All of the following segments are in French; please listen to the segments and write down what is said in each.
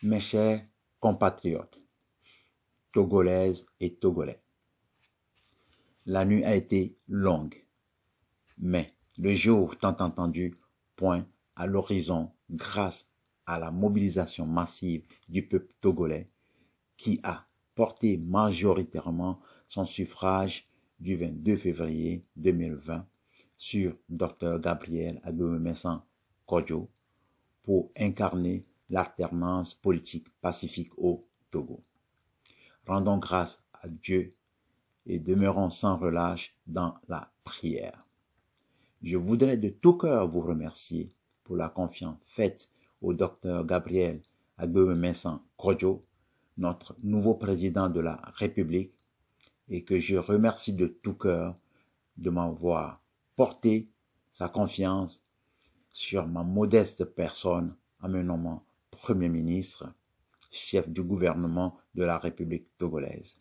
Mes chers compatriotes, togolaises et togolais, la nuit a été longue, mais le jour tant entendu pointe à l'horizon grâce à la mobilisation massive du peuple togolais qui a porté majoritairement son suffrage du 22 février 2020 sur Dr Gabriel Agbeumessan Kodjo pour incarner l'alternance politique pacifique au Togo. Rendons grâce à Dieu et demeurons sans relâche dans la prière. Je voudrais de tout cœur vous remercier pour la confiance faite au docteur Gabriel Agbeumessan Kodjo, notre nouveau président de la République, et que je remercie de tout cœur de m'avoir porté sa confiance sur ma modeste personne en me nommant Premier ministre, chef du gouvernement de la République togolaise.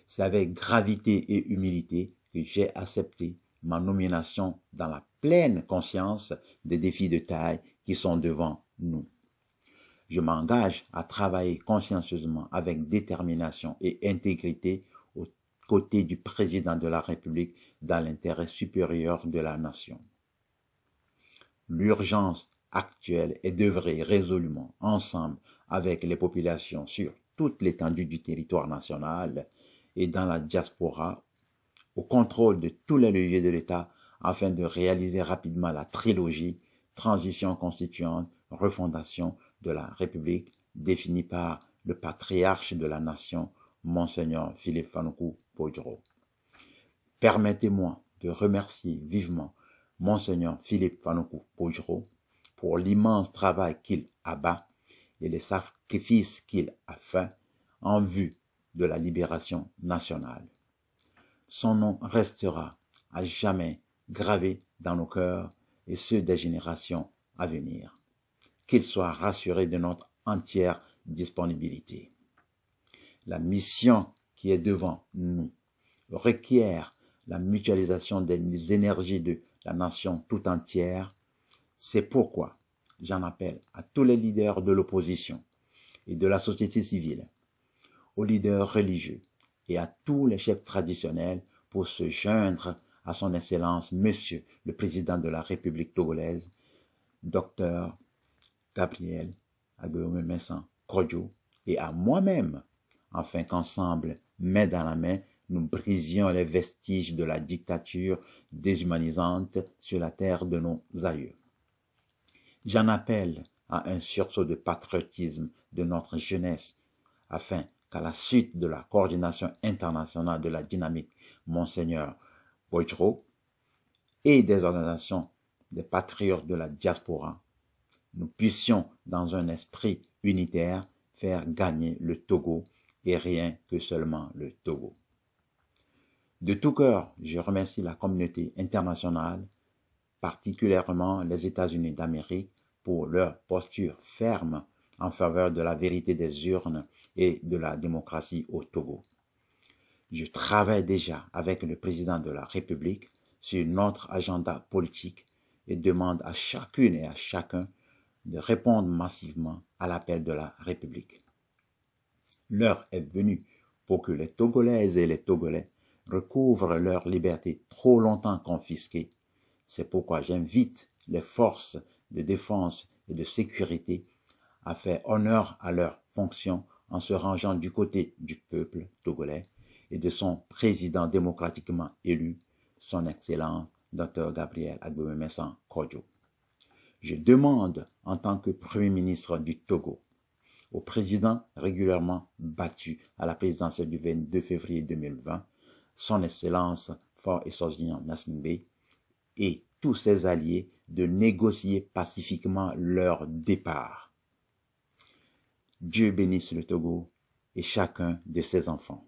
C'est avec gravité et humilité que j'ai accepté ma nomination dans la pleine conscience des défis de taille qui sont devant nous. Je m'engage à travailler consciencieusement avec détermination et intégrité aux côtés du président de la République dans l'intérêt supérieur de la nation. L'urgence actuelle est d'œuvrer résolument ensemble avec les populations sur toute l'étendue du territoire national et dans la diaspora au contrôle de tous les leviers de l'État afin de réaliser rapidement la trilogie transition constituante, refondation de la République définie par le patriarche de la nation, Monseigneur Philippe Fanuku Podjoro. Permettez-moi de remercier vivement Monseigneur Philippe Fanuku Podjoro pour l'immense travail qu'il abat et les sacrifices qu'il a fait en vue de la libération nationale. Son nom restera à jamais gravé dans nos cœurs et ceux des générations à venir. Qu'il soit rassuré de notre entière disponibilité. La mission qui est devant nous requiert la mutualisation des énergies de la nation tout entière. C'est pourquoi j'en appelle à tous les leaders de l'opposition et de la société civile, aux leaders religieux et à tous les chefs traditionnels pour se joindre à son Excellence, Monsieur le Président de la République togolaise, Dr Gabriel Agbeumessan Kodjo, et à moi-même, afin qu'ensemble, main dans la main, nous brisions les vestiges de la dictature déshumanisante sur la terre de nos aïeux. J'en appelle à un sursaut de patriotisme de notre jeunesse, afin qu'à la suite de la coordination internationale de la dynamique Monseigneur Podjoro et des organisations des patriotes de la diaspora, nous puissions, dans un esprit unitaire, faire gagner le Togo et rien que seulement le Togo. De tout cœur, je remercie la communauté internationale, particulièrement les États-Unis d'Amérique, pour leur posture ferme en faveur de la vérité des urnes et de la démocratie au Togo. Je travaille déjà avec le président de la République sur notre agenda politique et demande à chacune et à chacun de répondre massivement à l'appel de la République. L'heure est venue pour que les Togolaises et les Togolais recouvrent leur liberté trop longtemps confisquée. C'est pourquoi j'invite les forces de défense et de sécurité à faire honneur à leurs fonctions en se rangeant du côté du peuple togolais et de son président démocratiquement élu, son Excellence Dr Gabriel Agbememesan Kodjo. Je demande, en tant que Premier ministre du Togo, au président régulièrement battu à la présidentielle du 22 février 2020, son Excellence Faure Essoginan Gnassingbé, et tous ses alliés de négocier pacifiquement leur départ. Dieu bénisse le Togo et chacun de ses enfants.